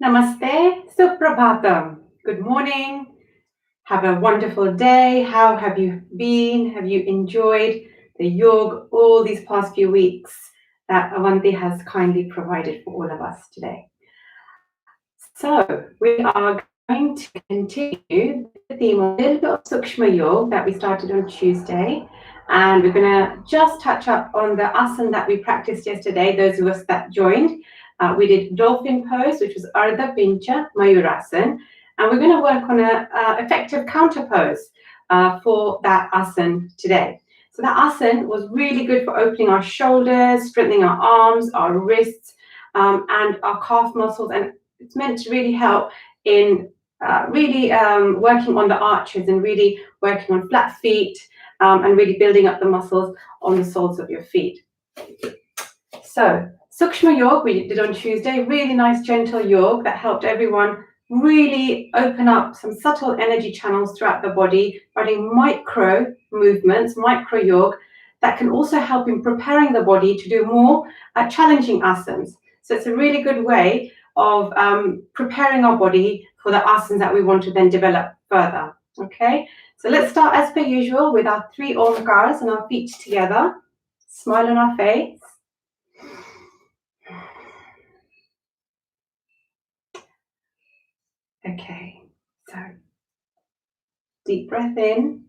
Namaste, Suprabhatam. Good morning. Have a wonderful day. How have you been? Have you enjoyed the yoga all these past few weeks that Avanti has kindly provided for all of us today? So, we are going to continue the theme of a little bit of Sukshma Yoga that we started on Tuesday. And we're going to just touch up on the asana that we practiced yesterday, those of us that joined. We did dolphin pose, which was Ardha Pincha Mayurasana. And we're going to work on an effective counter pose for that asana today. So that asana was really good for opening our shoulders, strengthening our arms, our wrists, and our calf muscles. And it's meant to really help in working on the arches and really working on flat feet and really building up the muscles on the soles of your feet. So Sukshma Yoga we did on Tuesday, really nice gentle yoga that helped everyone really open up some subtle energy channels throughout the body, running micro movements, micro yoga that can also help in preparing the body to do more challenging asanas. So it's a really good way of preparing our body for the asanas that we want to then develop further. Okay, so let's start as per usual with our 3 omkars and our feet together. Smile on our face. Okay, so deep breath in.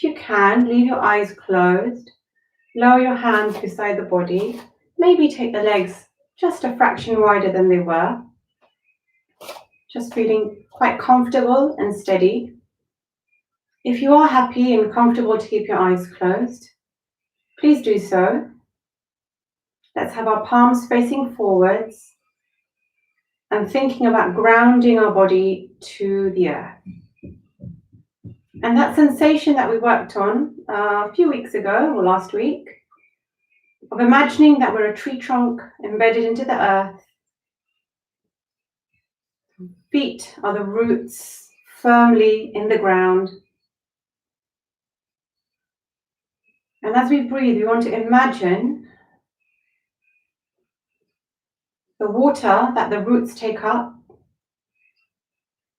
If you can, leave your eyes closed. Lower your hands beside the body. Maybe take the legs just a fraction wider than they were. Just feeling quite comfortable and steady. If you are happy and comfortable to keep your eyes closed, please do so. Let's have our palms facing forwards and thinking about grounding our body to the earth. And that sensation that we worked on a few weeks ago or last week, of imagining that we're a tree trunk embedded into the earth. Feet are the roots firmly in the ground. And as we breathe, we want to imagine the water that the roots take up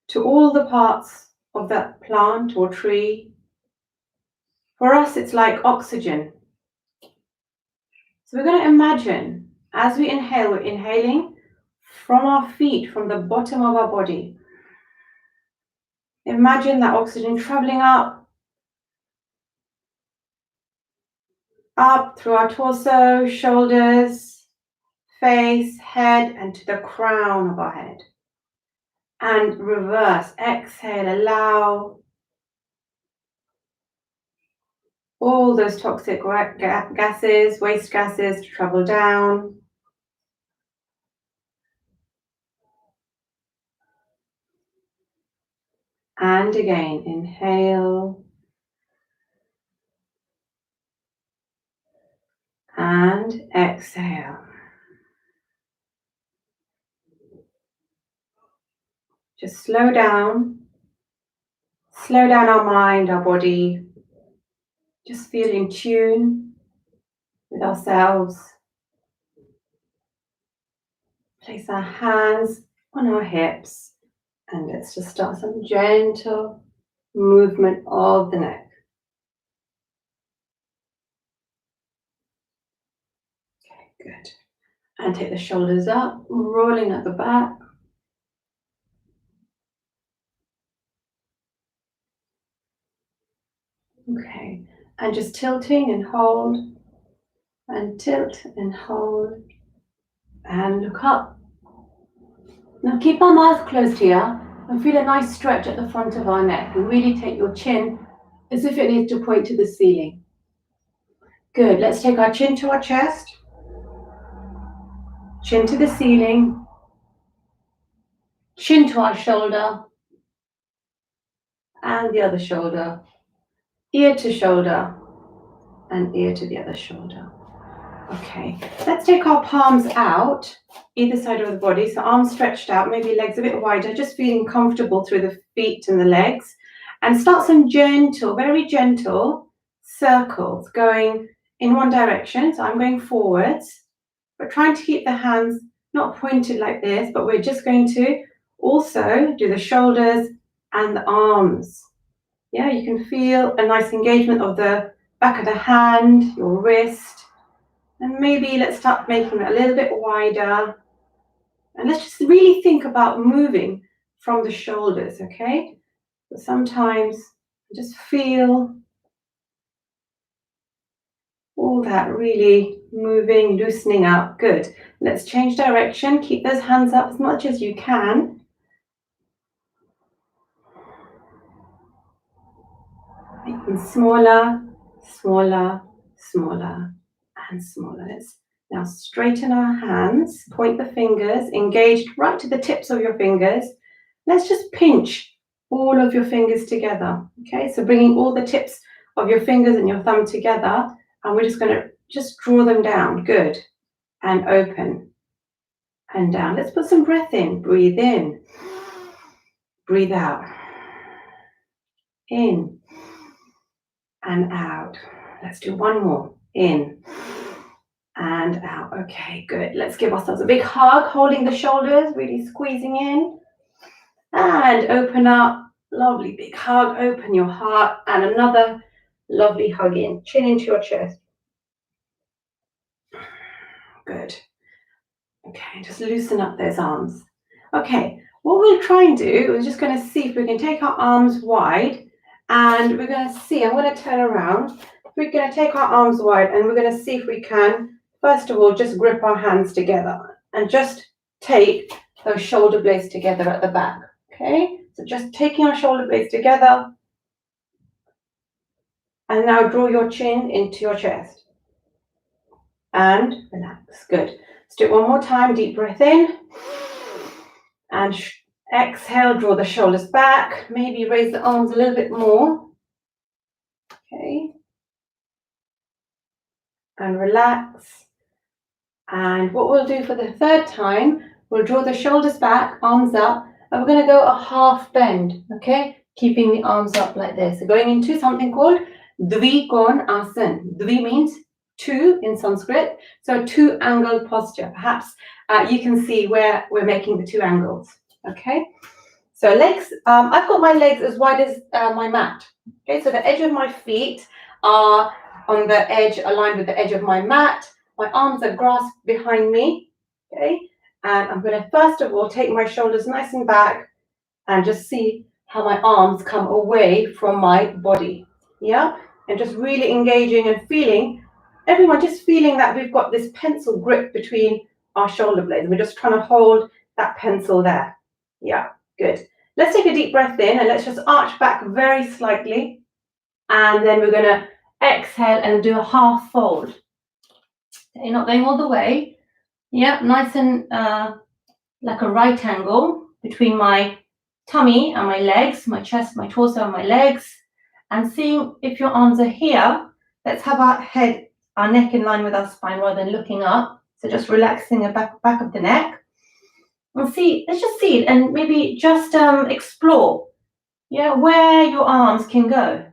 to all the parts of that plant or tree. For us, it's like oxygen. So we're going to imagine as we inhale, we're inhaling from our feet, from the bottom of our body. Imagine that oxygen traveling up through our torso, shoulders, face, head, and to the crown of our head. And reverse, exhale, allow all those toxic gases, waste gases to travel down. And again, inhale. And exhale. Just slow down our mind, our body. Just feel in tune with ourselves. Place our hands on our hips and let's just start some gentle movement of the neck. Okay, good. And take the shoulders up, rolling at the back. Okay, and just tilting and hold, and tilt and hold, and look up. Now keep our mouth closed here and feel a nice stretch at the front of our neck and really take your chin as if it needs to point to the ceiling. Good. Let's take our chin to our chest, chin to the ceiling, chin to our shoulder, and the other shoulder, ear to shoulder, and ear to the other shoulder. Okay, let's take our palms out, either side of the body, so arms stretched out, maybe legs a bit wider, just feeling comfortable through the feet and the legs. And start some gentle, very gentle circles going in one direction. So I'm going forwards, but trying to keep the hands not pointed like this, but we're just going to also do the shoulders and the arms. Yeah, you can feel a nice engagement of the back of the hand, your wrist. And maybe let's start making it a little bit wider. And let's just really think about moving from the shoulders, okay? But sometimes just feel all that really moving, loosening up. Good. Let's change direction. Keep those hands up as much as you can. Make them smaller, smaller, smaller, and smaller. Let's now straighten our hands, point the fingers, engaged right to the tips of your fingers. Let's just pinch all of your fingers together. Okay, so bringing all the tips of your fingers and your thumb together, and we're just going to just draw them down. Good. And open and down. Let's put some breath in. Breathe in. Breathe out. In and out. Let's do one more. In and out. Okay, good. Let's give ourselves a big hug, holding the shoulders, really squeezing in. And open up. Lovely big hug. Open your heart. And another lovely hug in. Chin into your chest. Good. Okay, just loosen up those arms. Okay, what we'll try and do, we're just going to see if we can take our arms wide. And we're going to see, I'm going to turn around. We're going to take our arms wide and we're going to see if we can, first of all, just grip our hands together and just take those shoulder blades together at the back. Okay, so just taking our shoulder blades together. And now draw your chin into your chest. And relax. Good. Let's do it one more time. Deep breath in. And exhale, draw the shoulders back. Maybe raise the arms a little bit more. Okay. And relax. And what we'll do for the third time, we'll draw the shoulders back, arms up, and we're going to go a half bend, okay? Keeping the arms up like this. So going into something called Dvikon-asan. Dvi means two in Sanskrit, so two-angled posture. Perhaps you can see where we're making the two angles, okay? So legs, I've got my legs as wide as my mat, okay? So the edge of my feet are on the edge, aligned with the edge of my mat. My arms are grasped behind me, okay? And I'm going to first of all take my shoulders nice and back and just see how my arms come away from my body, yeah? And just really engaging and feeling, everyone just feeling that we've got this pencil grip between our shoulder blades. We're just trying to hold that pencil there. Yeah, good. Let's take a deep breath in and let's just arch back very slightly. And then we're going to exhale and do a half fold. Okay, not going all the way. Yeah, nice and like a right angle between my tummy and my legs, my chest, my torso and my legs. And seeing if your arms are here, let's have our head, our neck in line with our spine rather than looking up. So just relaxing the back of the neck. And see, let's just see it and maybe just explore, yeah, where your arms can go.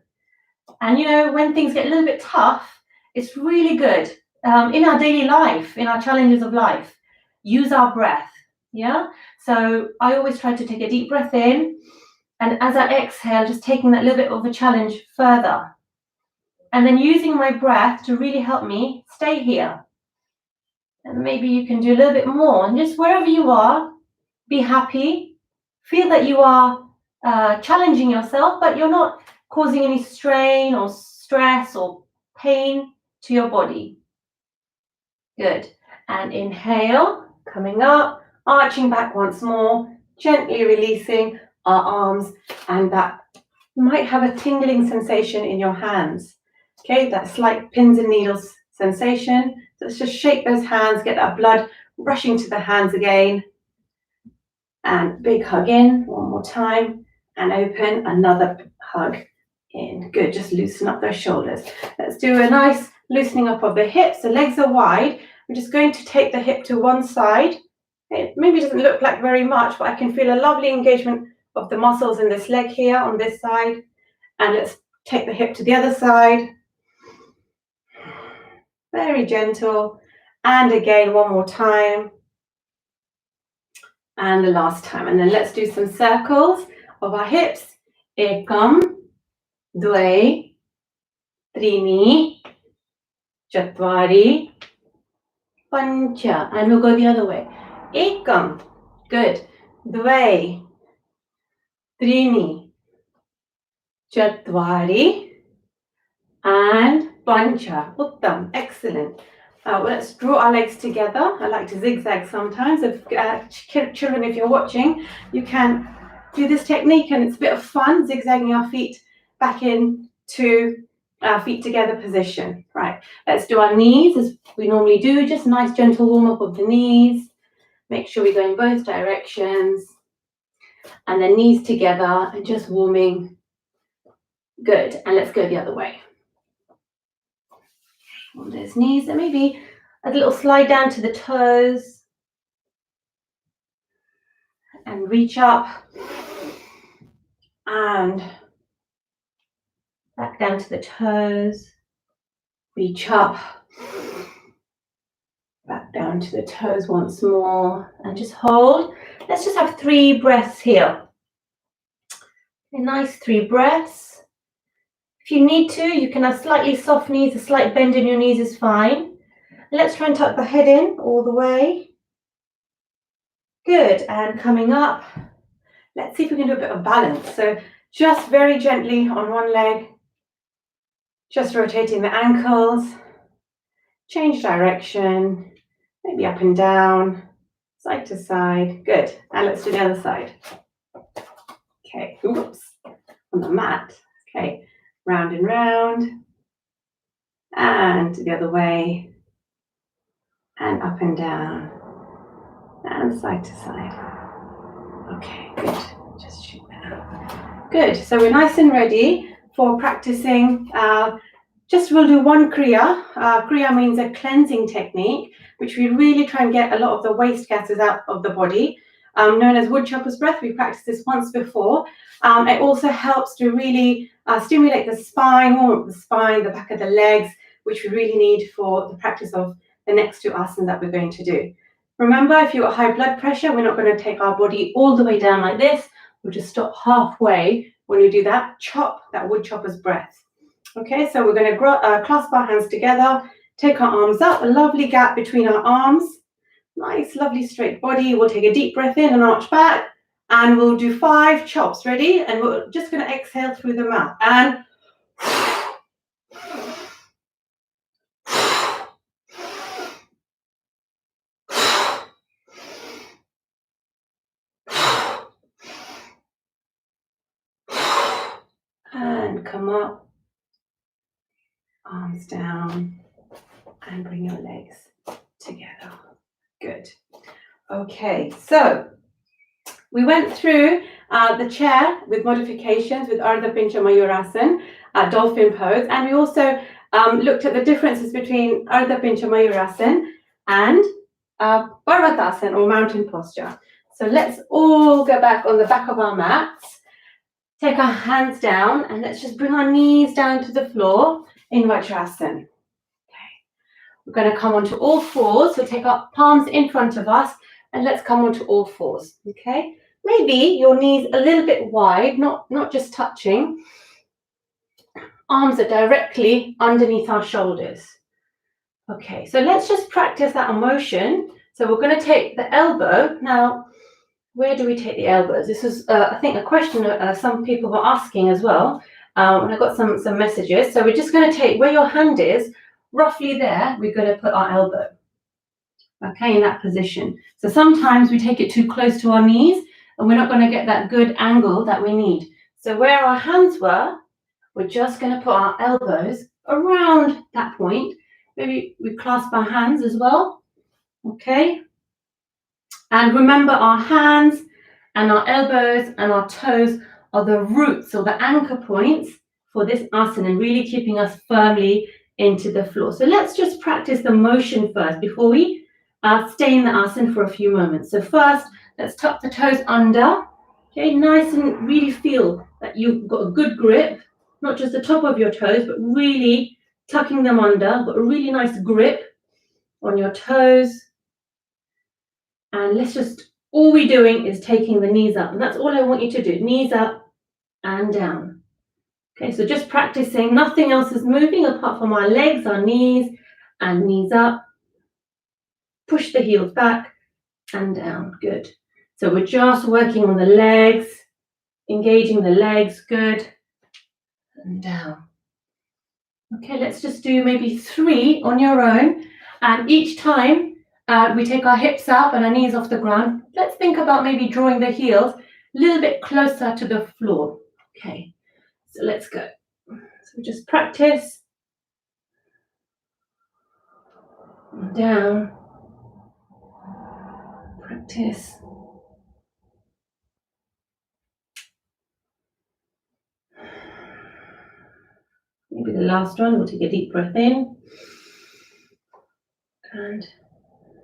And you know, when things get a little bit tough, it's really good in our daily life, in our challenges of life, use our breath, yeah? So I always try to take a deep breath in, and as I exhale, just taking that little bit of a challenge further. And then using my breath to really help me stay here. And maybe you can do a little bit more. And just wherever you are, be happy. Feel that you are challenging yourself, but you're not causing any strain or stress or pain to your body. Good. And inhale, coming up, arching back once more, gently releasing our arms, and that you might have a tingling sensation in your hands. Okay, that slight pins and needles sensation. So let's just shake those hands, get that blood rushing to the hands again. And big hug in, one more time, and open, another hug in. Good, just loosen up those shoulders. Let's do a nice loosening up of the hips. The legs are wide. I'm just going to take the hip to one side. It maybe doesn't look like very much, but I can feel a lovely engagement of the muscles in this leg here on this side. And let's take the hip to the other side. Very gentle. And again, one more time. And the last time. And then let's do some circles of our hips. Ekam, dve, trini, chatvari, pancha. And we'll go the other way. Ekam, good. Dve, trini, chatvari, and pancha. Uttam, excellent. Let's draw our legs together. I like to zigzag sometimes. If children, if you're watching, you can do this technique, and it's a bit of fun, zigzagging our feet back into our feet together position. Right, let's do our knees as we normally do. Just a nice gentle warm up of the knees. Make sure we go in both directions. And then knees together and just warming. Good, and let's go the other way. On those knees, and maybe a little slide down to the toes and reach up and back down to the toes, reach up, back down to the toes once more, and just hold. Let's just have 3 breaths here. A nice 3 breaths. If you need to, you can have slightly soft knees, a slight bend in your knees is fine. Let's try and tuck the head in all the way. Good, and coming up. Let's see if we can do a bit of balance. So just very gently on one leg, just rotating the ankles, change direction, maybe up and down, side to side. Good, and let's do the other side. Okay, oops, on the mat. Okay, round and round, and the other way, and up and down, and side to side. Okay, good. Just shake that out. Good. So we're nice and ready for practicing. We'll do one kriya. Kriya means a cleansing technique, which we really try and get a lot of the waste gases out of the body, known as woodchopper's breath. We practiced this once before. It also helps to really stimulate the spine, warm up the spine, the back of the legs, which we really need for the practice of the next 2 asanas that we're going to do. Remember, if you've got high blood pressure, we're not going to take our body all the way down like this. We'll just stop halfway when we do that. Chop, that wood chopper's breath. Okay, so we're going to clasp our hands together, take our arms up, a lovely gap between our arms. Nice, lovely straight body. We'll take a deep breath in and arch back. And we'll do 5 chops. Ready? And we're just going to exhale through the mouth. And come up, arms down, and bring your legs together. Good. Okay, so we went through the chair with modifications with Ardha Pincha Mayurasana, dolphin pose, and we also looked at the differences between Ardha Pincha Mayurasana and Parvatasana or mountain posture. So let's all go back on the back of our mats. Take our hands down and let's just bring our knees down to the floor in Vajrasana. Okay. We're going to come onto all fours. So take our palms in front of us and let's come onto all fours. Okay. Maybe your knees a little bit wide, not just touching. Arms are directly underneath our shoulders. Okay. So let's just practice that motion. So we're going to take the elbow. Now, where do we take the elbows? This is, I think, a question some people were asking as well. And I got some messages. So we're just going to take where your hand is, roughly there, we're going to put our elbow. Okay, in that position. So sometimes we take it too close to our knees and we're not going to get that good angle that we need. So where our hands were, we're just going to put our elbows around that point. Maybe we clasp our hands as well, okay? And remember, our hands and our elbows and our toes are the roots or the anchor points for this asana and really keeping us firmly into the floor. So let's just practice the motion first before we stay in the asana for a few moments. So first, let's tuck the toes under. Okay, nice, and really feel that you've got a good grip, not just the top of your toes, but really tucking them under, but a really nice grip on your toes. And let's just, all we're doing is taking the knees up, and that's all I want you to do, knees up and down. Okay, so just practicing, nothing else is moving apart from our legs, our knees, and knees up. Push the heels back and down, good. So we're just working on the legs, engaging the legs, good, and down. Okay, let's just do maybe 3 on your own, and each time we take our hips up and our knees off the ground, let's think about maybe drawing the heels a little bit closer to the floor. Okay, so let's go. So we just practice, down, practice. Maybe the last one, we'll take a deep breath in. And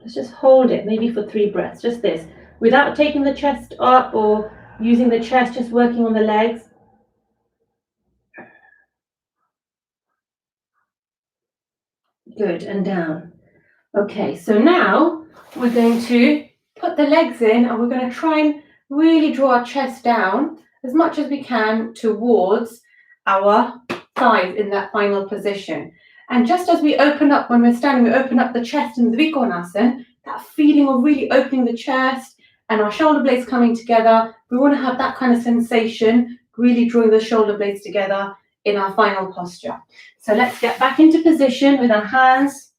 let's just hold it, maybe for 3 breaths, just this. Without taking the chest up or using the chest, just working on the legs. Good, and down. Okay, so now we're going to put the legs in and we're going to try and really draw our chest down as much as we can towards our thighs in that final position. And just as we open up, when we're standing, we open up the chest in the Trikonasana, that feeling of really opening the chest and our shoulder blades coming together. We want to have that kind of sensation, really drawing the shoulder blades together in our final posture. So let's get back into position with our hands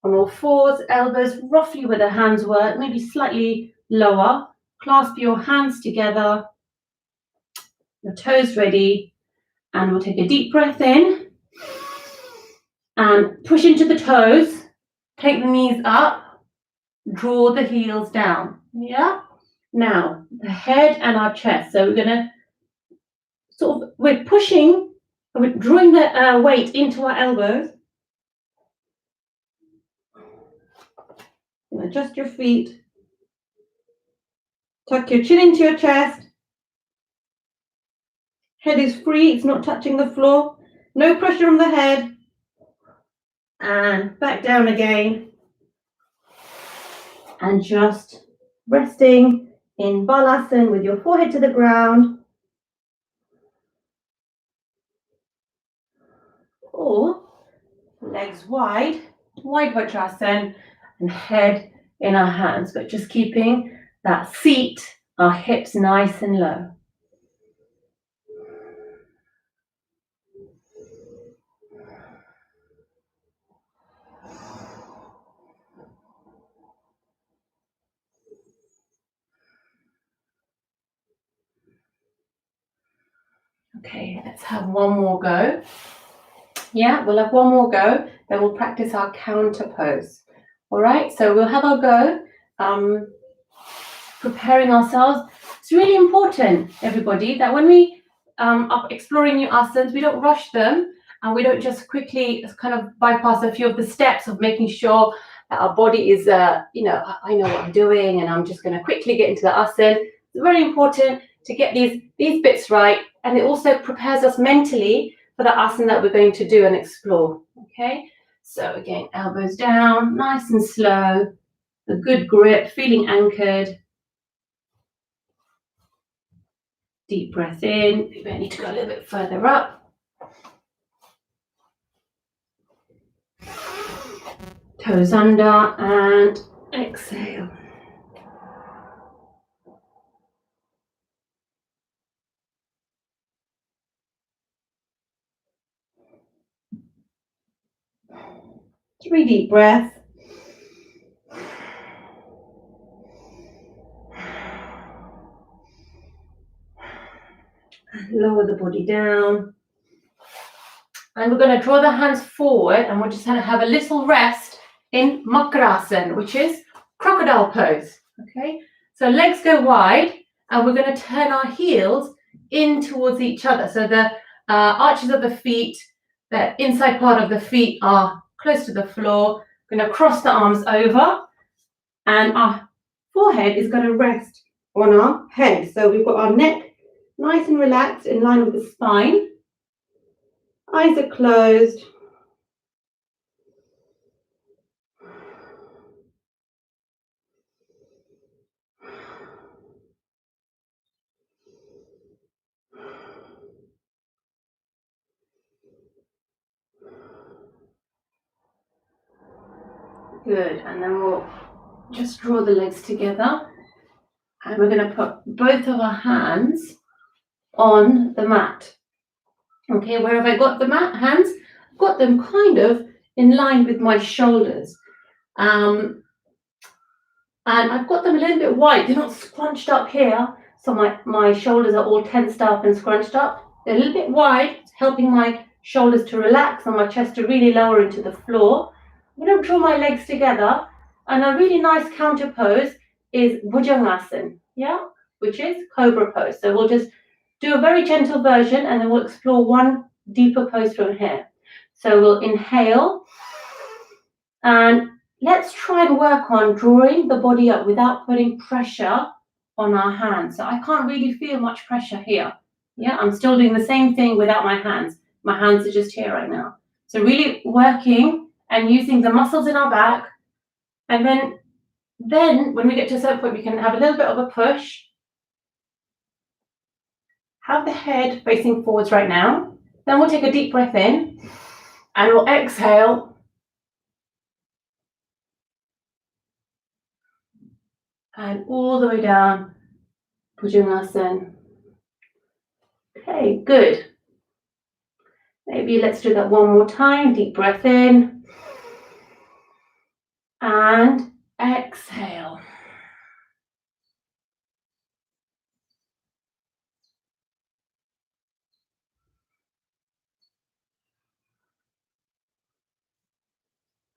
on all fours, elbows roughly where the hands were, maybe slightly lower. Clasp your hands together, your toes ready, and we'll take a deep breath in and push into the toes, take the knees up, draw the heels down. Yeah? Now, the head and our chest. So we're going to we're pushing, we're drawing the weight into our elbows. And adjust your feet. Tuck your chin into your chest. Head is free, it's not touching the floor. No pressure on the head. And back down again. And just resting in Balasana with your forehead to the ground. Or legs wide, wide Vajrasana, and head in our hands, but just keeping that seat, our hips nice and low. Okay, let's have one more go. Yeah, we'll have one more go, then we'll practice our counter pose. All right, so we'll have our go, preparing ourselves. It's really important, everybody, that when we are exploring new asanas, we don't rush them and we don't just quickly kind of bypass a few of the steps of making sure that our body is, I know what I'm doing and I'm just going to quickly get into the asana. It's very important to get these bits right, and it also prepares us mentally for the asana that we're going to do and explore. Okay, so again, elbows down, nice and slow, a good grip, feeling anchored. Deep breath in. Maybe I need to go a little bit further up. Toes under and exhale. Three deep breaths. And lower the body down. And we're going to draw the hands forward, and we're just going to have a little rest in Makrasana, which is crocodile pose. Okay, so legs go wide, and we're going to turn our heels in towards each other. So the arches of the feet, the inside part of the feet are close to the floor. We're going to cross the arms over, and our forehead is going to rest on our head. So we've got our neck nice and relaxed in line with the spine. Eyes are closed. Good, and then we'll just draw the legs together, and we're going to put both of our hands on the mat. Okay, where have I got the hands? I've got them kind of in line with my shoulders. And I've got them a little bit wide. They're not scrunched up here, so my shoulders are all tensed up and scrunched up. They're a little bit wide, helping my shoulders to relax and my chest to really lower into the floor. I'm going to draw my legs together, and a really nice counter pose is Bhujangasana, which is cobra pose. So we'll just do a very gentle version, and then we'll explore one deeper pose from here. So we'll inhale, and let's try and work on drawing the body up without putting pressure on our hands. So I can't really feel much pressure here. I'm still doing the same thing without my hands. My hands are just here right now. So really working and using the muscles in our back. And then when we get to a certain point, we can have a little bit of a push. Have the head facing forwards right now. Then we'll take a deep breath in, and we'll exhale. And all the way down, Bhujangasana. Okay, good. Maybe let's do that one more time. Deep breath in. And exhale.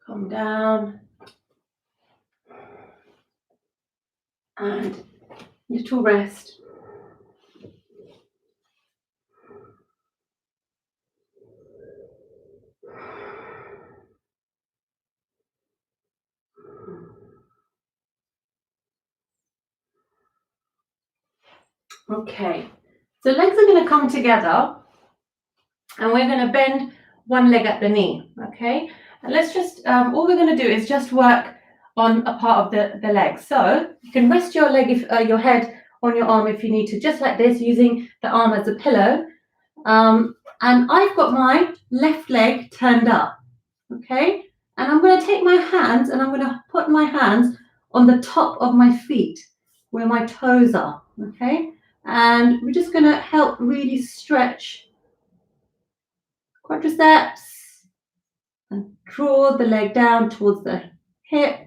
Come down. And little rest. Okay, so legs are going to come together, and we're going to bend one leg at the knee. Okay, and let's just all we're going to do is just work on a part of the leg. So you can rest your leg, your head on your arm if you need to, just like this, using the arm as a pillow. And I've got my left leg turned up. Okay, and I'm going to take my hands, and I'm going to put my hands on the top of my feet where my toes are. Okay, and we're just going to help really stretch quadriceps and draw the leg down towards the hip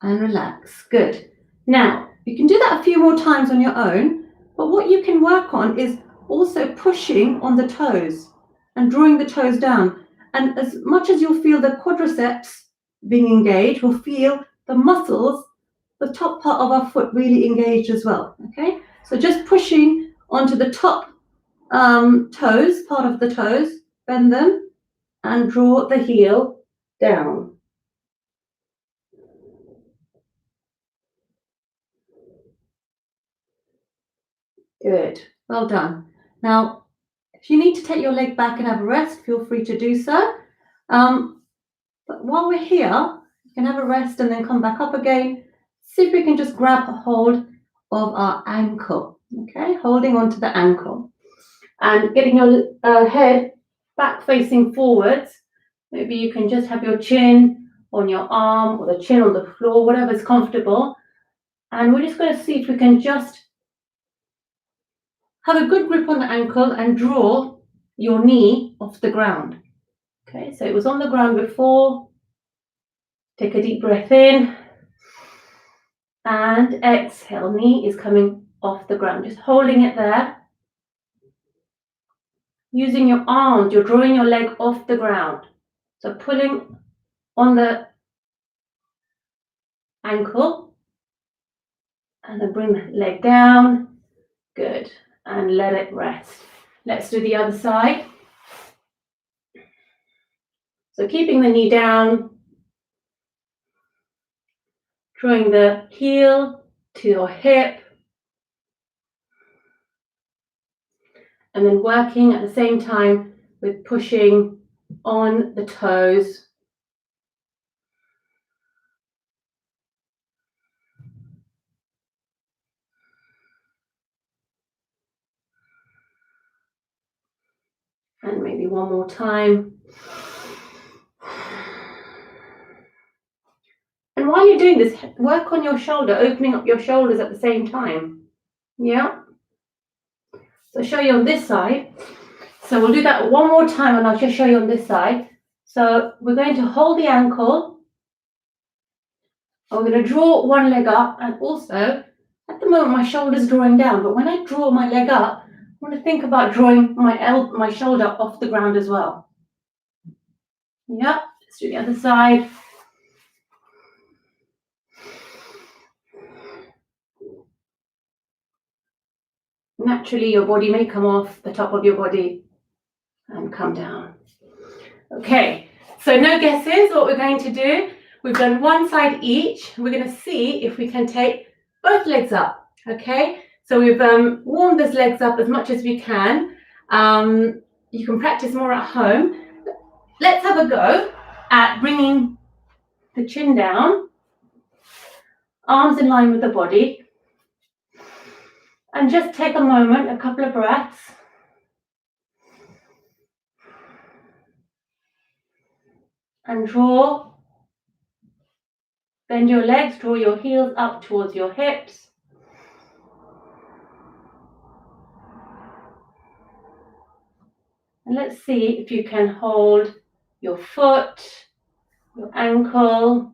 and relax. Good. Now, you can do that a few more times on your own, but what you can work on is also pushing on the toes and drawing the toes down. And as much as you'll feel the quadriceps being engaged, we'll feel the muscles, the top part of our foot really engaged as well. Okay, so just pushing onto the top toes, part of the toes, bend them and draw the heel down. Good, well done. Now, if you need to take your leg back and have a rest, feel free to do so. But while we're here, you can have a rest and then come back up again. See if we can just grab a hold of our ankle, okay? Holding onto the ankle and getting your head back facing forwards. Maybe you can just have your chin on your arm or the chin on the floor, whatever's comfortable. And we're just going to see if we can just have a good grip on the ankle and draw your knee off the ground. Okay, so it was on the ground before. Take a deep breath in and exhale. Knee is coming off the ground, just holding it there. Using your arms, you're drawing your leg off the ground. So pulling on the ankle and then bring the leg down. Good. And let it rest. Let's do the other side. So keeping the knee down, drawing the heel to your hip, and then working at the same time with pushing on the toes. And maybe one more time. And while you're doing this, work on your shoulder, opening up your shoulders at the same time. Yeah. So I'll show you on this side. So we'll do that one more time and I'll just show you on this side. So we're going to hold the ankle. I'm going to draw one leg up, and also at the moment my shoulder's drawing down, but when I draw my leg up, I want to think about drawing my shoulder off the ground as well. Yeah, let's do the other side. Naturally, your body may come off the top of your body and come down. Okay, so no guesses what we're going to do. We've done one side each. We're going to see if we can take both legs up. Okay, so we've warmed those legs up as much as we can. You can practice more at home. Let's have a go at bringing the chin down, arms in line with the body, and just take a moment, a couple of breaths. And draw, bend your legs, draw your heels up towards your hips. And let's see if you can hold your foot, your ankle,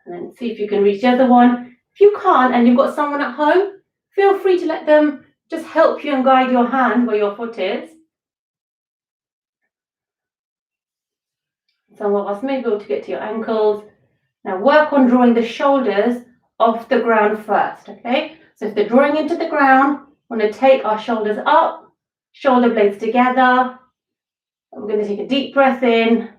and then see if you can reach the other one. If you can't and you've got someone at home, feel free to let them just help you and guide your hand where your foot is. Some of us may be able to get to your ankles. Now work on drawing the shoulders off the ground first, okay? So if they're drawing into the ground, we're going to take our shoulders up, shoulder blades together. We're going to take a deep breath in,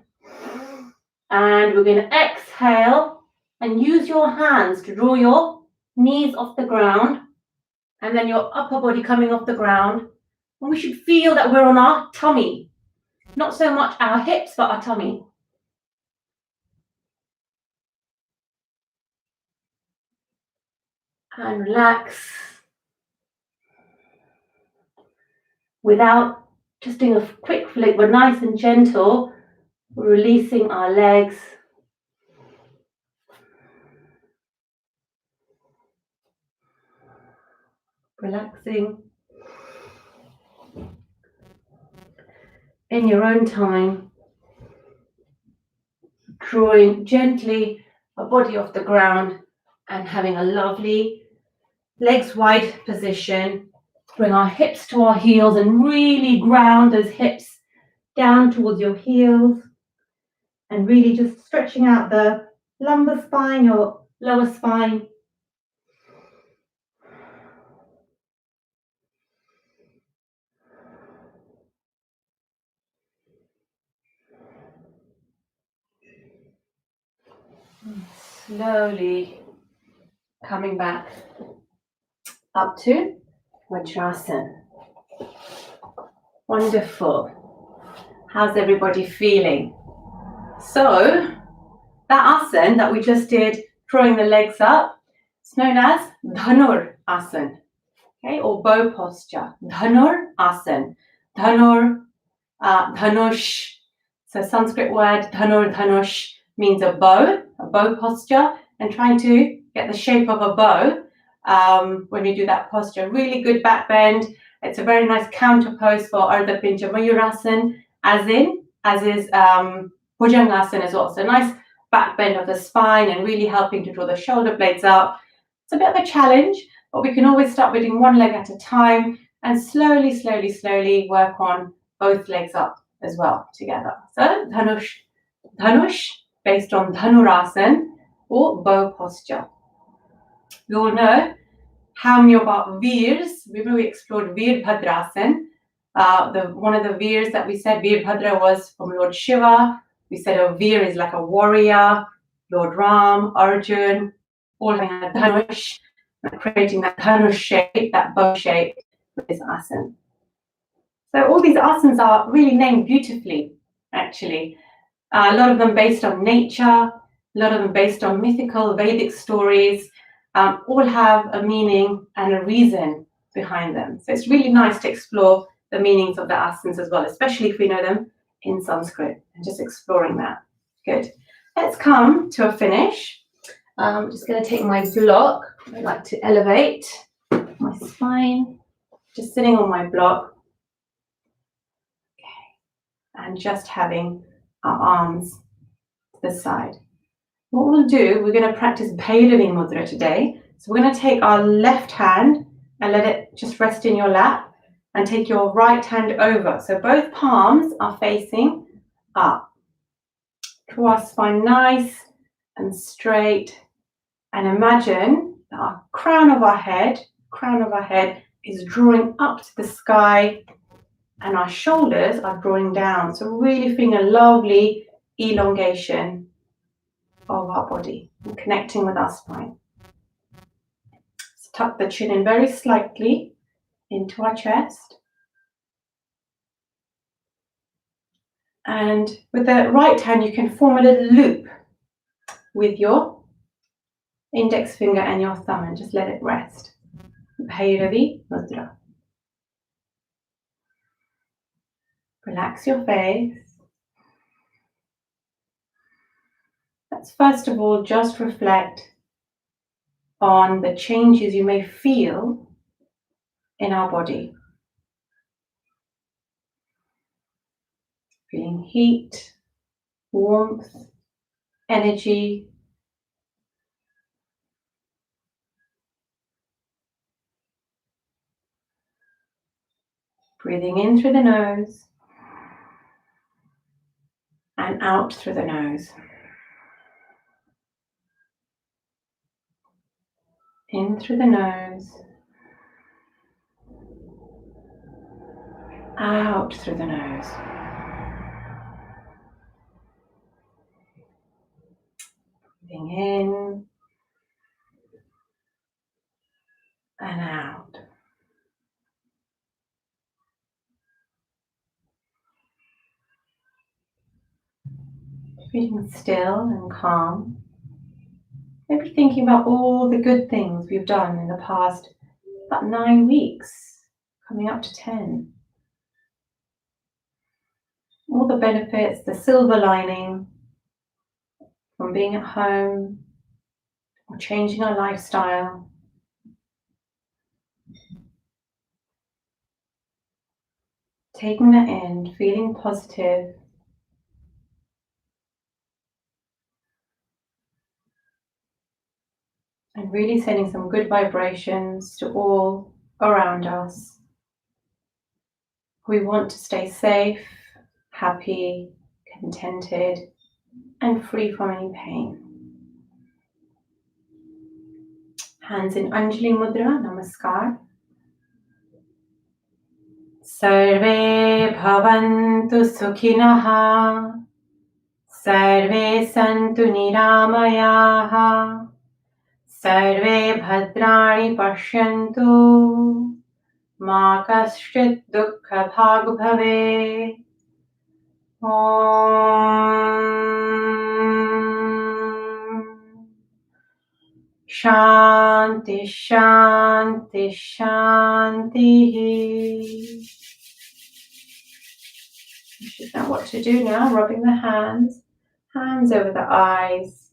and we're going to exhale and use your hands to draw your knees off the ground and then your upper body coming off the ground. And we should feel that we're on our tummy, not so much our hips, but our tummy. And relax without just doing a quick flick, but nice and gentle. We're releasing our legs. Relaxing in your own time, drawing gently our body off the ground and having a lovely legs wide position. Bring our hips to our heels and really ground those hips down towards your heels, and really just stretching out the lumbar spine, your lower spine. Slowly coming back up to Vajrasana. Wonderful. How's everybody feeling? So that asana that we just did, drawing the legs up, it's known as Dhanur Asana, okay, or bow posture. Dhanur Asana. Dhanur, Dhanush. So Sanskrit word Dhanur, Dhanush means a bow posture, and trying to get the shape of a bow when you do that posture. Really good back bend. It's a very nice counter pose for Ardha Pincha Mayurasana, as is Bhujangasana as well. So nice back bend of the spine and really helping to draw the shoulder blades up. It's a bit of a challenge, but we can always start with doing one leg at a time And slowly, slowly, slowly work on both legs up as well together. So Dhanush based on Dhanurasan or bow posture. We all know how many of our Veers, remember we explored Veerbhadrasan. One of the Veers that we said Veerbhadra was from Lord Shiva. We said a Veer is like a warrior, Lord Ram, Arjun, all having a Dhanush, creating that Dhanush shape, that bow shape with this asana. So all these asanas are really named beautifully, actually. A lot of them based on nature, a lot of them based on mythical Vedic stories, all have a meaning and a reason behind them. So it's really nice to explore the meanings of the asanas as well, especially if we know them in Sanskrit, and just exploring that. Good. Let's come to a finish. I'm just going to take my block. I like to elevate my spine, just sitting on my block. And just having our arms to the side. What we'll do, we're going to practice Bhairavi Mudra today. So we're going to take our left hand and let it just rest in your lap and take your right hand over. So both palms are facing up. Draw our spine nice and straight, and imagine that our crown of our head is drawing up to the sky, and our shoulders are drawing down. So really feeling a lovely elongation of our body and connecting with our spine. So tuck the chin in very slightly into our chest. And with the right hand, you can form a little loop with your index finger and your thumb and just let it rest. Bhairavi Mudra. Relax your face. Let's first of all just reflect on the changes you may feel in our body. Feeling heat, warmth, energy. Breathing in through the nose and out through the nose. In through the nose, out through the nose. Breathing in and out. Feeling still and calm. Maybe thinking about all the good things we've done in the past about 9 weeks, coming up to 10. All the benefits, the silver lining from being at home or changing our lifestyle. Taking that in, feeling positive. And really sending some good vibrations to all around us. We want to stay safe, happy, contented, and free from any pain. Hands in Anjali Mudra, Namaskar. Sarve bhavantu sukhinaha, sarve santu niramayaha, sarve bhadrani pashyantu, ma kaschit dukkha bhag bhave. Shanti, Shanti, Shanti. You should know what to do now, rubbing the hands over the eyes.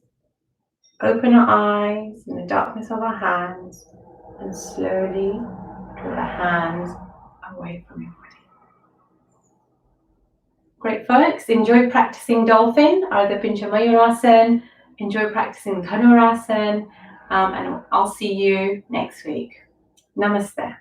Open our eyes in the darkness of our hands and slowly draw the hands away from your body. Great folks, enjoy practicing dolphin, Ardha Pincha Mayurasana, enjoy practicing Dhanurasan, and I'll see you next week. Namaste.